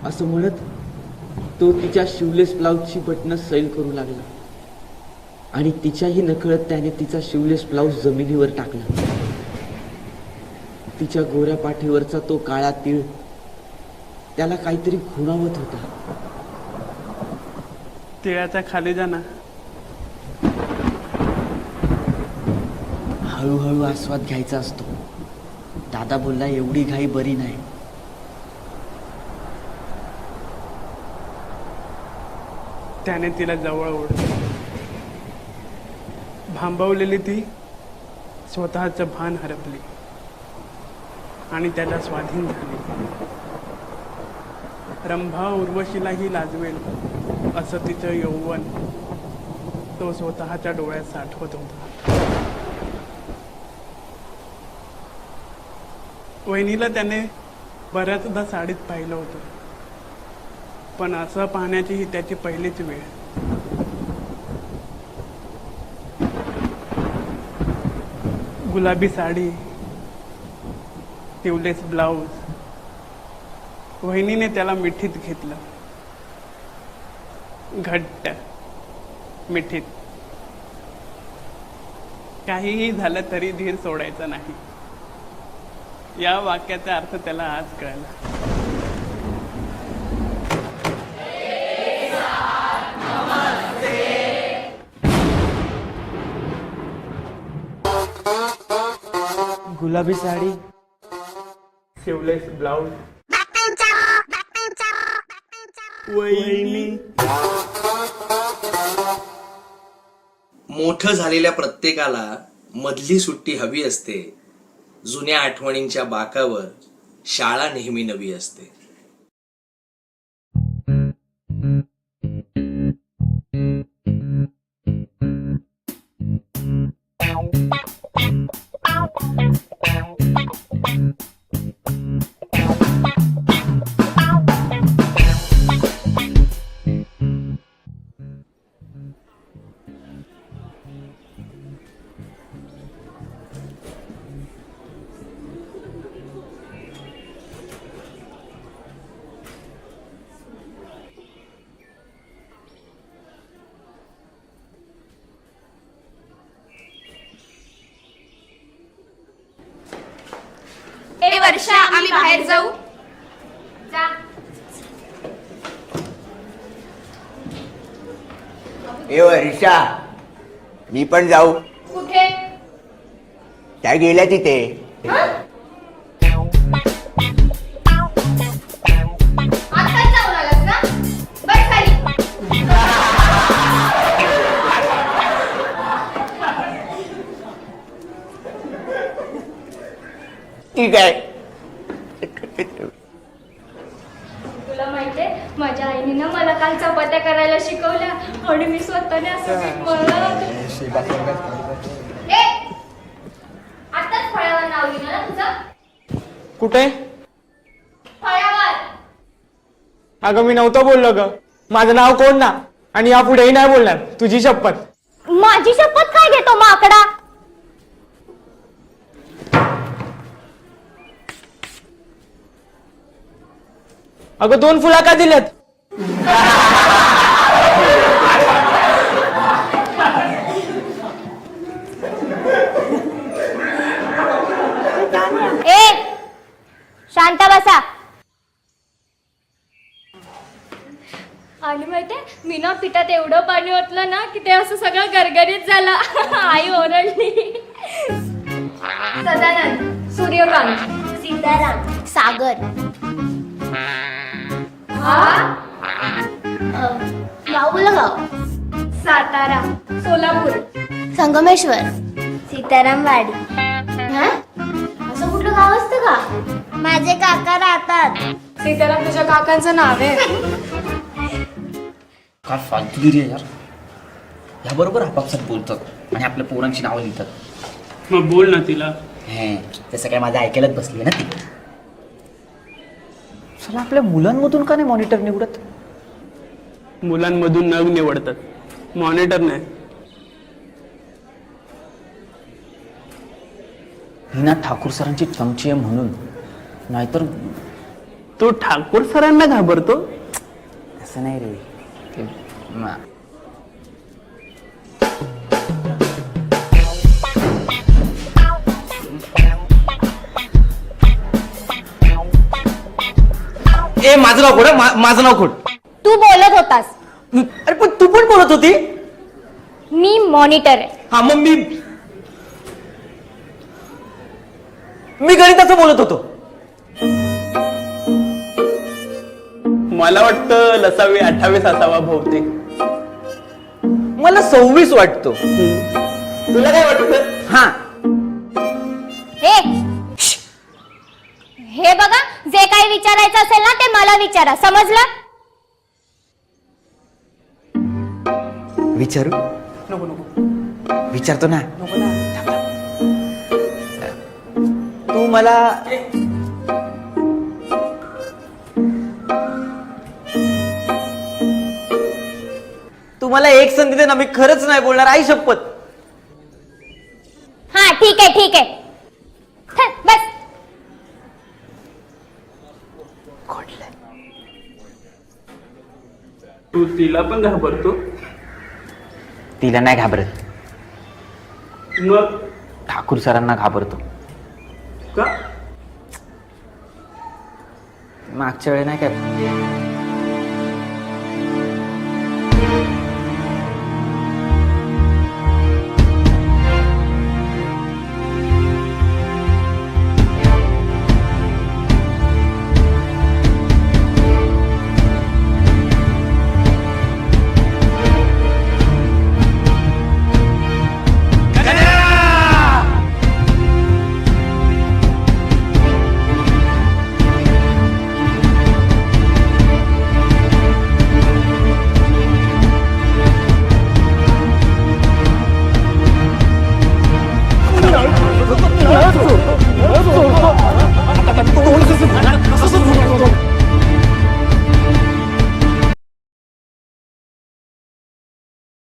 असं म्हणत तो तिच्या शिवलेस ब्लाऊजची बटणं सैल करू लागला आणि तिच्याही नकळत त्याने तिचा शिवलेस ब्लाऊज जमिनीवर टाकला. तिच्या गोऱ्या पाठीवरचा तो काळा तीळ त्याला काहीतरी खुणावत होता. तिळाच्या खाली जा ना. हळूहळू आस्वाद घ्यायचा असतो. दादा बोलला, एवढी घाई बरी नाही. त्याने तिला जवळ ओढलं. भांबवलेली ती स्वतःचं भान हरपली आणि त्याला स्वाधीन झाली. रंभा उर्वशीलाही लाजवेल असं तिचं यौवन तो स्वतःच्या डोळ्यात साठवत होता. वहिनीला त्याने बऱ्याचदा साडीत पाहिलं होतं, पण असं पाहण्याची ही त्याची पहिलीच वेळ. गुलाबी साडी, शिवलेस ब्लाऊज. वहिनीने त्याला मिठीत घेतलं, घट्ट मिठीत. काहीही झालं तरी धीर सोडायचा नाही. या वाक्याचा अर्थ त्याला आज कळला. गुलाबी साडी, शिवलेस ब्लाऊज, वहिनी. मोठं झालेल्या प्रत्येकाला मधली सुट्टी हवी असते. जुन्या आठवणींच्या बाकावर शाळा नेहमी नवी असते. ए वर्षा, आम्ही बाहेर जाऊ. जा. ए वर्षा, मी पण जाऊ. कुठे? त्या गेल्या तिथे. आत्ताच जाऊन आलास ना? बस खाली. ठीक आहे. तुला माहितीये, माझ्या आईने ना मला काल चपात्या करायला शिकवल्या आणि मी स्वतःने असं ए, आत्ताच फळ्यावर नाव लिहिलं ना तुझं? कुठे? फळ्यावर. अगं मी नव्हतं बोललो ग. माझं नाव कोण ना, आणि यापुढेही नाही बोलणार. तुझी शपथ. माझी शपथ काय घेतो माकडा? अगं 2 फुला का दिल्यात? ए, शांत बसा. आणि माहितीये, मी ना पिठात एवढं पाणी ओतलं ना की ते असं सगळं गरगरीत झालं. आई ओरडली. सदानंद, सूर्यकांत, सीताराम, सागर. गाव बोला गाव. सातारा, सोलापूर, संगमेश्वर, सीतारामवाडी. असं कुठलं गाव असतं का? माझे काका राहतात. सीताराम तुझ्या काकांचं नाव आहे. काय फालतूगिरी आहे यार. ह्याबरोबर आपापसात बोलतात आणि आपल्या पोरांची नावं लिहितात. मग बोल ना तिला. हे तसं काय माझं ऐकायलाच बसली ना ती. चला, आपल्या मुलांमधून का नाही मॉनिटर निवडत? मुलांमधून नग निवडतात, मॉनिटर नाही. हिना ठाकूर सरांची चमची आहे म्हणून, नाहीतर तू ठाकूर सरांना घाबरतो? असं नाही रे ते ए माझं नाव खोड माझं नाव खोड. तू बोलत होतास. अरे पण तू पण बोलत होती. मी मॉनिटर आहे. हा मग मी गणिताचं बोलत होतो. मला वाटतं लसावी 28 असावा बहुतेक. मला 26 वाटतो. तुला काय वाटतं? हा हे बघा, जे काही विचारायचं असेल ना ते मला विचारा, समजलं? विचारू नको नको विचारतो ना. नको ना. तू मला तू मला एक संधी दे ना. मी खरंच नाही बोलणार. आई शपथ. हा ठीक आहे ठीक आहे. बस. तू तिला पण घाबरतो? तिला नाही घाबरत. मग ठाकूर सरांना घाबरतो. का? मागच्या वेळी नाही काय